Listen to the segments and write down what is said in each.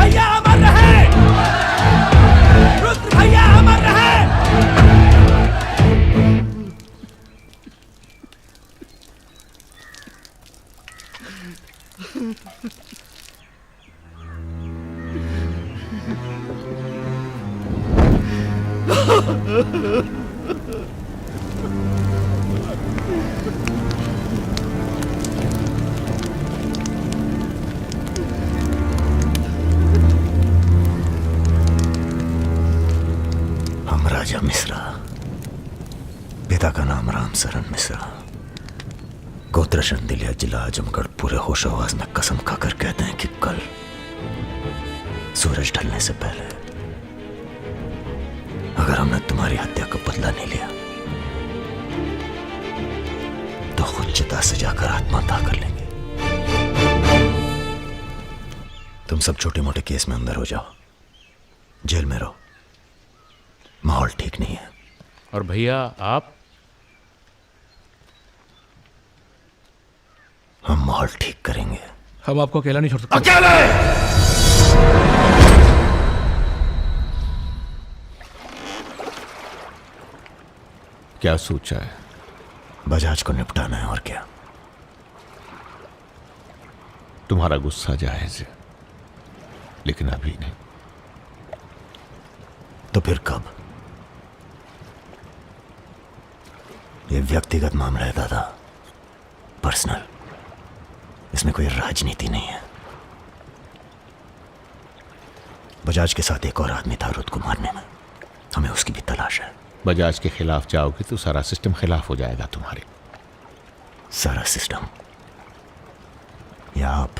भैया अमर रहे, रुद्र भैया अमर रहे। हम राजा मिश्रा, पिता का नाम राम सरन मिश्रा, गोत्र शंदिलिया, जिला आजमगढ़, पूरे होश आवाज में कसम खाकर कहते हैं कि कल सूरज ढलने से पहले अगर हमने तुम्हारी हत्या का बदला नहीं लिया तो खुद चिता से जाकर आत्महत्या कर लेंगे। तुम सब छोटे मोटे केस में अंदर हो जाओ, जेल में रहो, माहौल ठीक नहीं है। और भैया आप? हम माहौल ठीक करेंगे। हम आपको अकेला नहीं छोड़ सकते। अकेले क्या सोचा है? बजाज को निपटाना है, और क्या। तुम्हारा गुस्सा जायज है, लेकिन अभी नहीं। तो फिर कब? ये व्यक्तिगत मामला है दादा, पर्सनल। इसमें कोई राजनीति नहीं है। बजाज के साथ एक और आदमी था रुद्र को मारने में, हमें उसकी भी तलाश है। बजाज के खिलाफ जाओगे तो सारा सिस्टम खिलाफ हो जाएगा तुम्हारे। सारा सिस्टम या आप?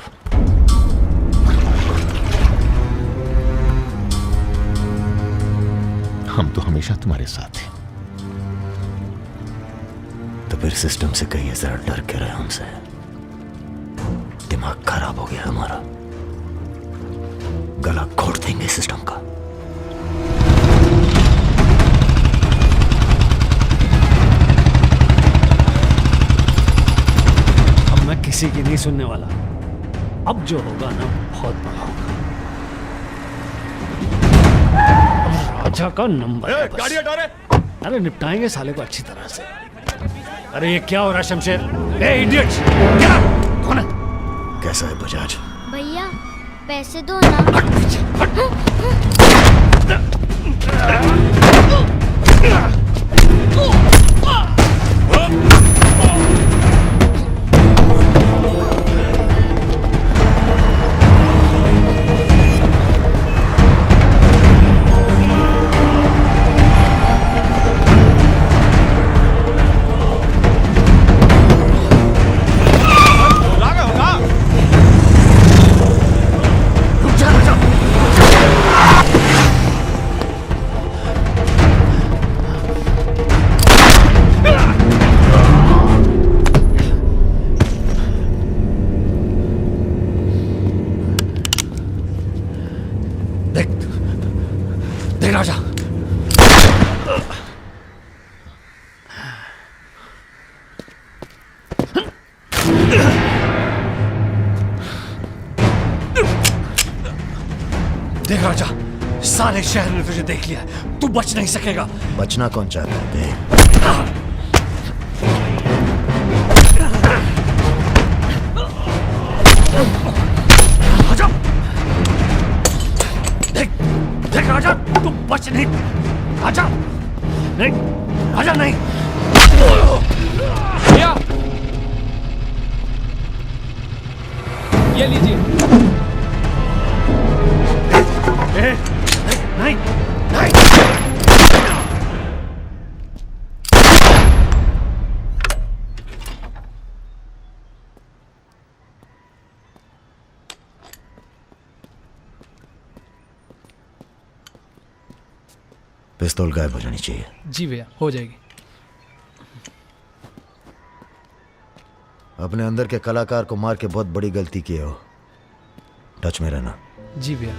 हम तो हमेशा तुम्हारे साथ हैं। तो फिर सिस्टम से कहिए जरा डर के रहे हमसे। दिमाग खराब हो गया हमारा, गला घोट देंगे सिस्टम का। अब मैं किसी की नहीं सुनने वाला। अब जो होगा ना बहुत बड़ा होगा। राजा का नंबर है बस। गाड़ी हटा रे। अरे निपटाएंगे साले को अच्छी तरह से। अरे ये क्या हो रहा है शमशेर? ए इडियट! क्या? कौन है? कैसा है बजाज? भैया पैसे दो ना। राजा देख राजा, सारे शहर ने तुझे देख लिया, तू बच नहीं सकेगा। बचना कौन चाहता है? आजा। देख राजा, तू बच नहीं। आजा नहीं, आजा नहीं। भैया ये लीजिए। नहीं नहीं। पिस्तौल गायब हो जानी चाहिए। जी भैया हो जाएगी। अपने अंदर के कलाकार को मार के बहुत बड़ी गलती की हो, टच में रहना। जी भैया।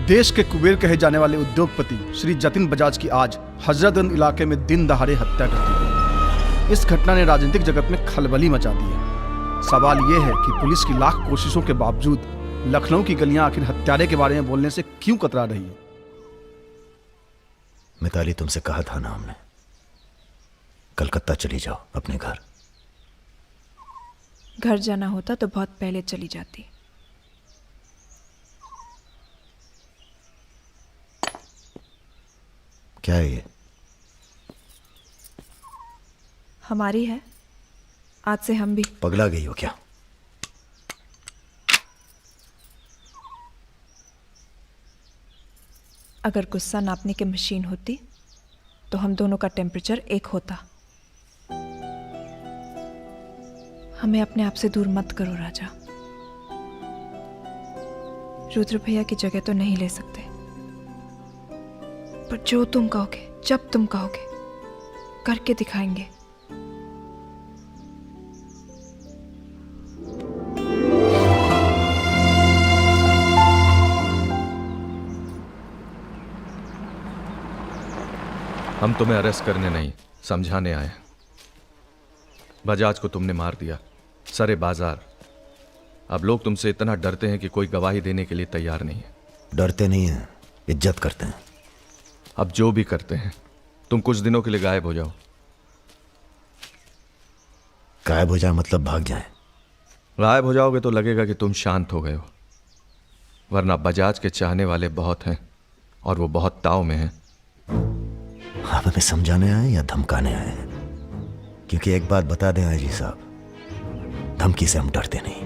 देश के कुबेर कहे जाने वाले उद्योगपति श्री जतिन बजाज की आज हजरतगंज इलाके में दिन दहाड़े हत्या कर दी गई। इस घटना ने राजनीतिक जगत में खलबली मचा दी है। सवाल यह है कि पुलिस की लाख कोशिशों के बावजूद लखनऊ की गलियां आखिर हत्यारे के बारे में बोलने से क्यों कतरा रही है? मिताली, तुमसे कहा था ना हमने, कलकत्ता चली जाओ अपने घर। घर जाना होता तो बहुत पहले चली जाती। क्या है ये? हमारी है, आज से हम भी। पगला गई हो क्या? अगर गुस्सा नापने की मशीन होती तो हम दोनों का टेम्परेचर एक होता। हमें अपने आप से दूर मत करो राजा। रुद्र भैया की जगह तो नहीं ले सकते, पर जो तुम कहोगे, जब तुम कहोगे, करके दिखाएंगे। हम तुम्हें अरेस्ट करने नहीं, समझाने आए हैं। बजाज को तुमने मार दिया, सरे बाजार। अब लोग तुमसे इतना डरते हैं कि कोई गवाही देने के लिए तैयार नहीं है। डरते नहीं हैं, इज्जत करते हैं। अब जो भी करते हैं, तुम कुछ दिनों के लिए गायब हो जाओ। गायब हो जाए मतलब भाग जाए? गायब हो जाओगे तो लगेगा कि तुम शांत हो गए हो, वरना बजाज के चाहने वाले बहुत हैं और वो बहुत ताव में हैं। आप हमें समझाने आए या धमकाने आए हैं? क्योंकि एक बात बता दें आईजी साहब, धमकी से हम डरते नहीं,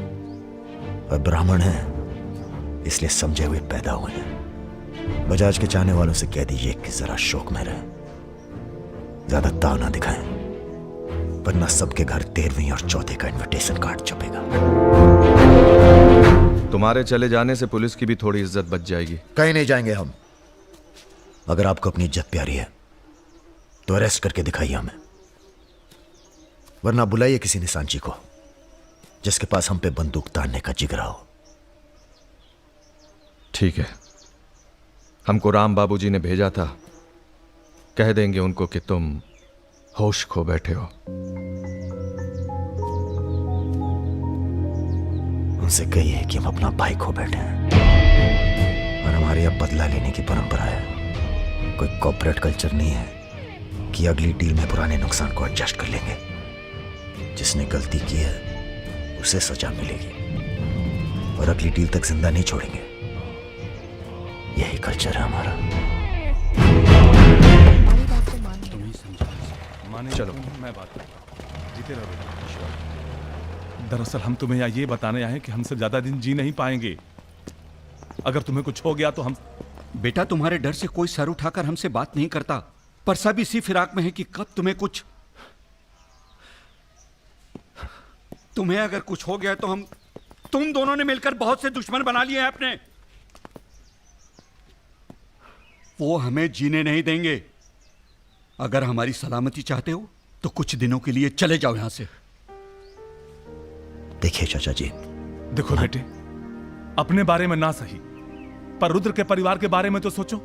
और ब्राह्मण हैं इसलिए समझे हुए पैदा हुए हैं। बजाज के चाहने वालों से कह दीजिए कि जरा शौक में रहे, ज्यादा ताव ना दिखाएं, वरना सबके घर 13वीं और 4थे का इनविटेशन कार्ड छपेगा। तुम्हारे चले जाने से पुलिस की भी थोड़ी इज्जत बच जाएगी। कहीं नहीं जाएंगे हम। अगर आपको अपनी इज्जत प्यारी है तो अरेस्ट करके दिखाइए हमें, वरना बुलाइए किसी निशानची को जिसके पास हम पे बंदूक तानने का जिगरा हो। ठीक है, हमको राम बाबूजी ने भेजा था, कह देंगे उनको कि तुम होश खो बैठे हो। उनसे कहिए कि हम अपना भाई खो बैठे हैं और हमारे यहाँ बदला लेने की परंपरा है। कोई कॉर्पोरेट कल्चर नहीं है कि अगली डील में पुराने नुकसान को एडजस्ट कर लेंगे। जिसने गलती की है उसे सजा मिलेगी और अगली डील तक जिंदा नहीं छोड़ेंगे। यही कल्चर है हमारा। चलो, मैं बात करता जीते रहो बेटा। दरअसल हम तुम्हें यहाँ ये बताने आए हैं कि हमसे ज्यादा दिन जी नहीं पाएंगे। अगर तुम्हें कुछ हो गया तो हम। बेटा, तुम्हारे डर से कोई सर उठाकर हमसे बात नहीं करता, पर सब इसी फिराक में है कि कब तुम्हें कुछ। तुम्हें अगर कुछ हो गया तो तुम दोनों ने मिलकर बहुत से दुश्मन बना लिए हैं अपने। वो हमें जीने नहीं देंगे। अगर हमारी सलामती चाहते हो तो कुछ दिनों के लिए चले जाओ यहां से। देखिए चाचा जी, देखो बेटे, अपने बारे में ना सही, पर रुद्र के परिवार के बारे में तो सोचो।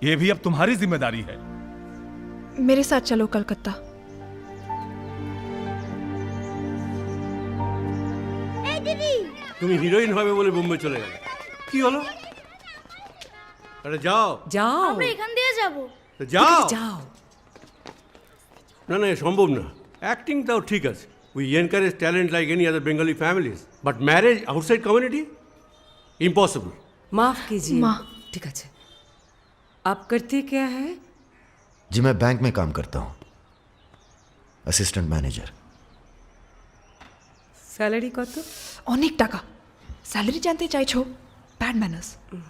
ये भी अब तुम्हारी जिम्मेदारी है। मेरे साथ चलो कलकत्ता। তুমি হিরোইন হবে বলে বোম্বে চলে গেলে, কি হলো? আরে যাও যাও, আমরা এখান দিয়ে যাব। তো যাও যাও। না না, সম্ভব না। অ্যাক্টিং তাও ঠিক আছে, we encourage talent like any other Bengali families, but marriage outside community impossible. माफ कीजिए। माँ। ठीक है, आप करते क्या है? जी मैं बैंक में काम करता हूँ, असिस्टेंट मैनेजर। স্যালারি কত? অনেক টাকা। স্যালারি জানতে চাইছো? Bad manners.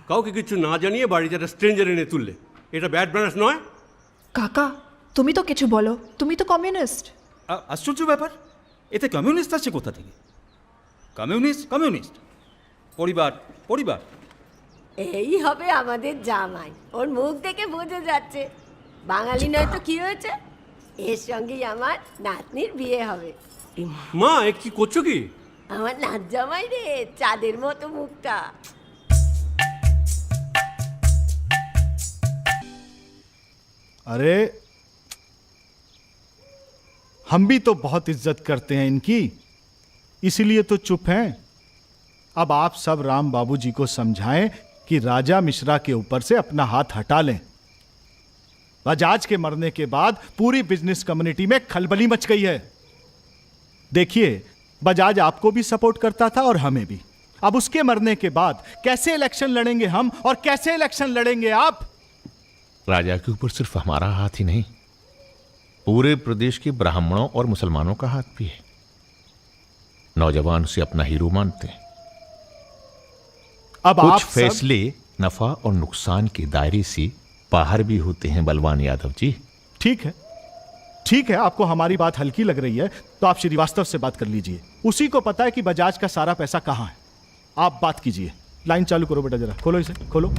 কাউকে কিছু না জানিয়ে বাড়িতে একটা স্ট্রেঞ্জার এনে তুললে, এটা ব্যাড ম্যানার্স নয়? কাকা, তুমি তো কিছু বলো, তুমি তো কমিউনিস্ট। আশ্চর্য ব্যাপার, এতে কমিউনিস্ট আসছে কোথা থেকে? কমিউনিস্ট কমিউনিস্ট, পরিবার পরিবার। এই হবে আমাদের জামাই, ওর মুখ দেখে বোঝা যাচ্ছে। বাঙালি নয় তো কি হয়েছে, এর সঙ্গেই আমার নাতনির বিয়ে হবে। মা, এ কি করছো কি? আমার নাত জামাই রে, চাঁদের মতো মুখটা। अरे हम भी तो बहुत इज्जत करते हैं इनकी, इसीलिए तो चुप हैं। अब आप सब राम बाबू जी को समझाएं कि राजा मिश्रा के ऊपर से अपना हाथ हटा लें। बजाज के मरने के बाद पूरी बिजनेस कम्युनिटी में खलबली मच गई है। देखिए, बजाज आपको भी सपोर्ट करता था और हमें भी। अब उसके मरने के बाद कैसे इलेक्शन लड़ेंगे हम और कैसे इलेक्शन लड़ेंगे आप? राजा के ऊपर सिर्फ हमारा हाथ ही नहीं, पूरे प्रदेश के ब्राह्मणों और मुसलमानों का हाथ भी है। नौजवान उसे अपना हीरो मानते हैं। अब कुछ आप फैसले नफा और नुकसान के दायरे से बाहर भी होते हैं बलवान यादव जी। ठीक है, आपको हमारी बात हल्की लग रही है तो आप श्रीवास्तव से बात कर लीजिए। उसी को पता है कि बजाज का सारा पैसा कहां है। आप बात कीजिए। लाइन चालू करो बेटा, जरा खोलो इसे, खोलो।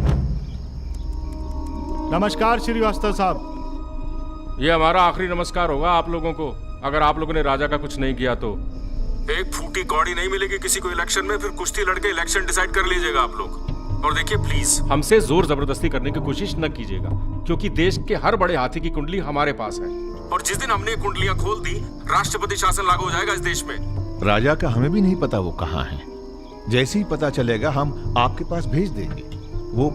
नमस्कार श्रीवास्तव साहब। ये हमारा आखिरी नमस्कार होगा आप लोगों को, अगर आप लोगों ने राजा का कुछ नहीं किया तो। एक फूटी कौड़ी नहीं मिलेगी किसी को इलेक्शन में, फिर कुश्ती लड़के इलेक्शन डिसाइड कर लीजिएगा आप लोग। और देखिए प्लीज, हमसे जोर जबरदस्ती करने की कोशिश न कीजिएगा, क्योंकि देश के हर बड़े हाथी की कुंडली हमारे पास है, और जिस दिन हमने कुंडलियां खोल दी, राष्ट्रपति शासन लागू हो जाएगा इस देश में। राजा का हमें भी नहीं पता वो कहां है। जैसे ही पता चलेगा हम आपके पास भेज देंगे। वो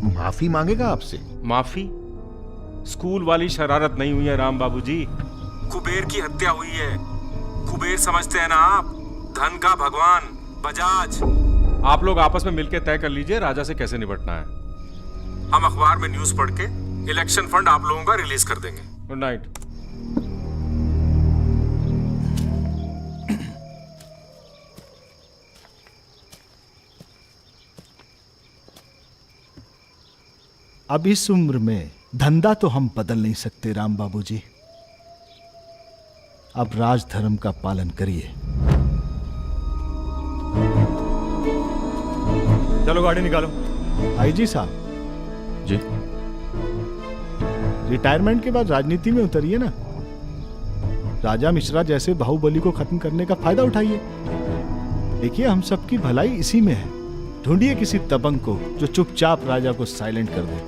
माफी मांगेगा आपसे। माफी? स्कूल वाली शरारत नहीं हुई है राम बाबू जी। कुबेर की हत्या हुई है। कुबेर समझते हैं ना आप, धन का भगवान बजाज। आप लोग आपस में मिलकर तय कर लीजिए राजा से कैसे निपटना है। हम अखबार में न्यूज पढ़ के इलेक्शन फंड आप लोगों का रिलीज कर देंगे। Good night. अब इस उम्र में धंधा तो हम बदल नहीं सकते राम बाबू जी। अब राजधर्म का पालन करिए। चलो गाड़ी निकालो। आईजी साहब जी, रिटायरमेंट के बाद राजनीति में उतरिए ना। राजा मिश्रा जैसे बाहुबली को खत्म करने का फायदा उठाइए। देखिए, हम सबकी भलाई इसी में है। ढूंढिए किसी दबंग को जो चुपचाप राजा को साइलेंट कर दे।